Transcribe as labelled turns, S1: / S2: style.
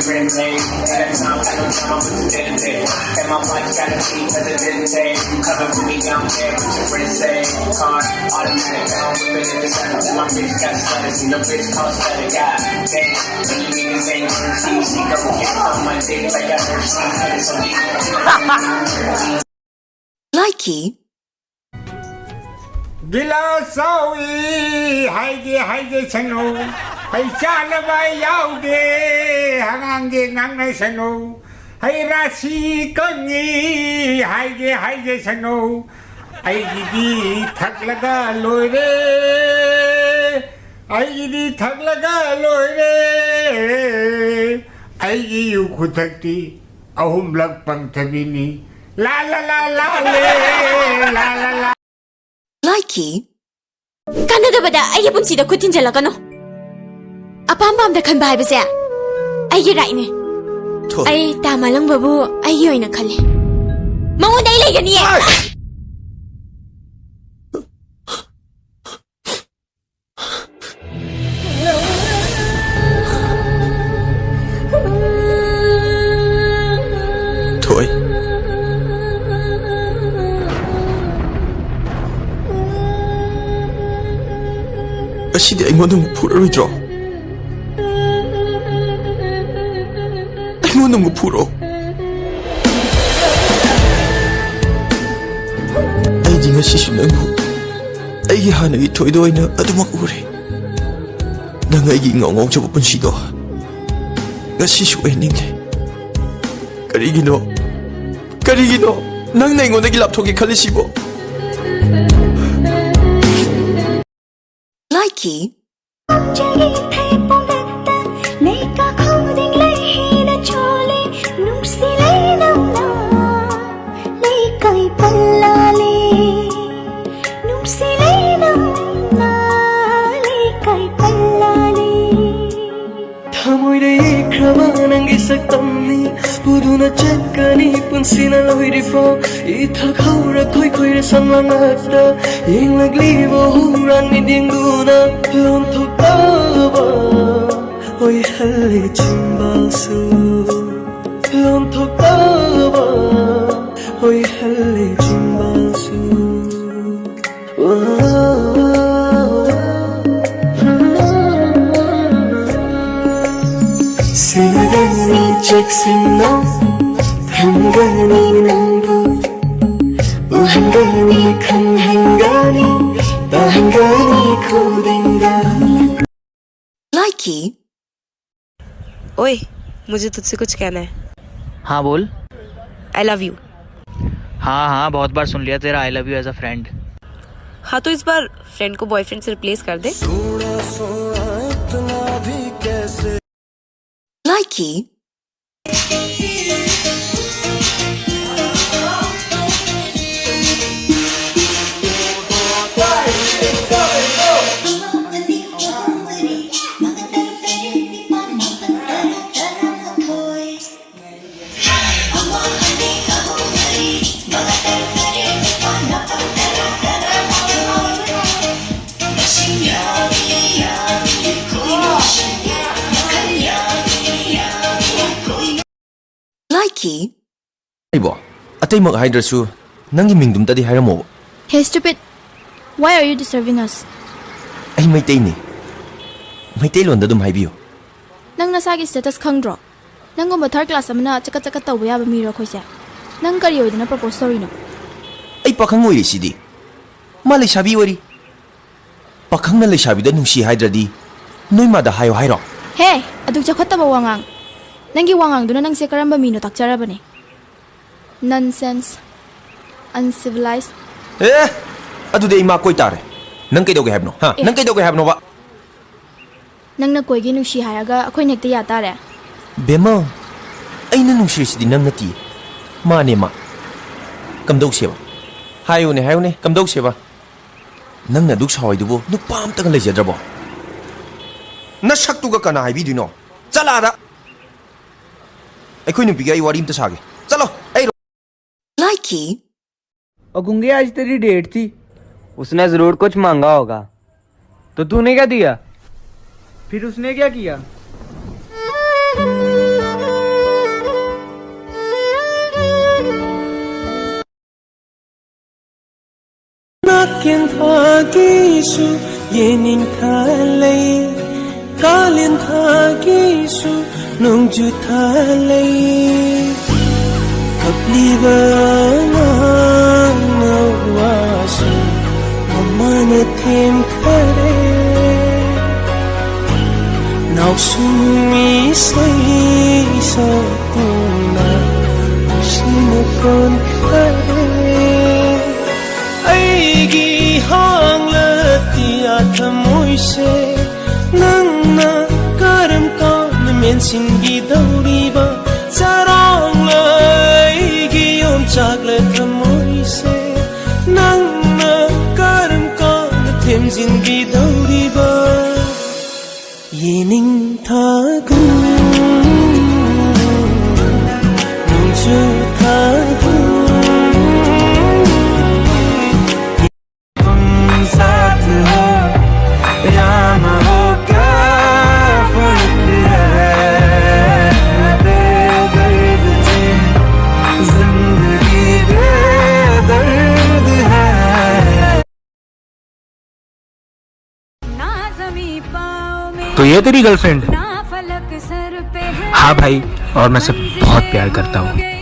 S1: rent paid. And that time, I know time I put you in there. And my wife got a fee cause it didn't pay. You coming for me down there, what your friends say. Car, automatic, I don't whip it in the center. My bitch got stutters and the bitch cost better. God damn, when you niggas ain't gonna see, she go get on my dick like I heard she had it, so me.
S2: Likey.
S3: Gilasawi, haide sanu, hay chalaba yaude, hangange ngangne sanu, hay rasi kangi, haide sanu, ay gidi thaklaga loire, ay yu khutakti, ahum lag pang tabini, la la la la la la la.
S2: Likey. Kanadabada ay punsida kutin jalagano. Apam da khan bai base. Ay right ne. Ay tama lang babu ay yoy na khale. Mango dai le gani.
S4: Thôi ꯑꯁꯤꯗꯤ ꯑꯩꯉꯣꯟꯗ ꯑꯃꯨꯛ ꯐꯨꯔꯔꯣꯏꯗ꯭ꯔꯣ? ꯑꯩꯉꯣꯟꯗ ꯑꯃꯨꯛ ꯐꯨꯔꯣ. ꯑꯩꯗꯤ ꯉꯁꯤꯁꯨ ꯅꯪꯕꯨ ꯑꯩꯒꯤ ꯍꯥꯟꯅꯒꯤ ꯊꯣꯏꯗ ꯑꯣꯏꯅ ꯑꯗꯨꯃꯛ ꯎꯔꯦ. ꯅꯪ ꯑꯩꯒꯤ ꯉꯥꯎꯉꯥꯎꯖꯕ ꯄꯨꯟꯁꯤꯗꯣ ꯉꯁꯤꯁꯨ ꯑꯣꯏꯅꯤꯡꯂꯦ. ꯀꯔꯤꯒꯤꯅꯣ ꯅꯪꯅ ꯑꯩꯉꯣꯟꯗꯒꯤ ꯂꯥꯞꯊꯣꯛꯀꯦ ꯈꯜꯂꯤꯁꯤꯕꯣ?
S2: Likey.
S5: Puduna chakani punsina loirifo ithak haura khoi khoi re sanmanakta yeng lagli bo huran ni dinguna lom thokaba oi halle chimbalsu lom thokaba oi halle chimbalsu Singani cheksina Hangani nambu Uhangani khanhangani Bahangani khodinga
S2: Likey.
S6: ओए मुझे तुझसे कुछ कहना है.
S7: हाँ बोल.
S6: I love you.
S7: हाँ बहुत बार सुन लिया तेरा I love you as a friend.
S6: हाँ तो इस बार फ्रेंड को बॉयफ्रेंड से रिप्लेस कर दे.
S2: Likey. Likey.
S4: Ibo, atay mag hydra-su, nangi mingdum tadi hairamo.
S8: Hey stupid, why are you disturbing us?
S4: Ay Maitay ni. Maitay londa dum haibiyo.
S8: Nang nasagi status khangdro. Nang gumba third class amana chaka tawba yaba miro khoise. Nang kari oidana propose story no.
S4: Ay pakhang oiri sidi. Malay sabi ori. Pakhang na lay sabi da nung si hydra di. Noy mada hayo hairo.
S8: Hey, aduk chakhota ba wangang. Nangi wangang duna nang se karamba mino takchara bane. Nonsense. Uncivilized.
S4: Adu de ima koi tare. Nang kay doge have no. Ha, nang kay doge have no ba?
S8: Nang na koi gi nung si hayaga akoy nekta ya tare.
S4: Bema. Ay na nung si di nang nati. Ma ne ma. Kamdog siya ba? Hayo ne, kamdog siya ba? Nang na duk saway dubo, nupam tagal lay siya drabo. Nasaktu ka na hay video no. Chala da. Ay koy nung bigay warim ta sage. चलो
S2: Likey.
S9: और गुंगे आज तेरी date थी, उसने जरूर कुछ मांगा होगा, तो तूने क्या दिया? फिर उसने क्या किया?
S5: Sakin thagisu yening thalai kalin thagisu nungju thalai kapliba na wasu mamana them khare now sumi sai sa kuna sino kon khare aigi hangla tia thamoi se nangna karam kan men singi dauriba sarong lai gi om chakla thamoi se nangna karam kan them singi dauriba yening thagun nungju thagun
S10: तो ये तेरी girlfriend? हाँ भाई, और मैं सब बहुत प्यार करता हूँ।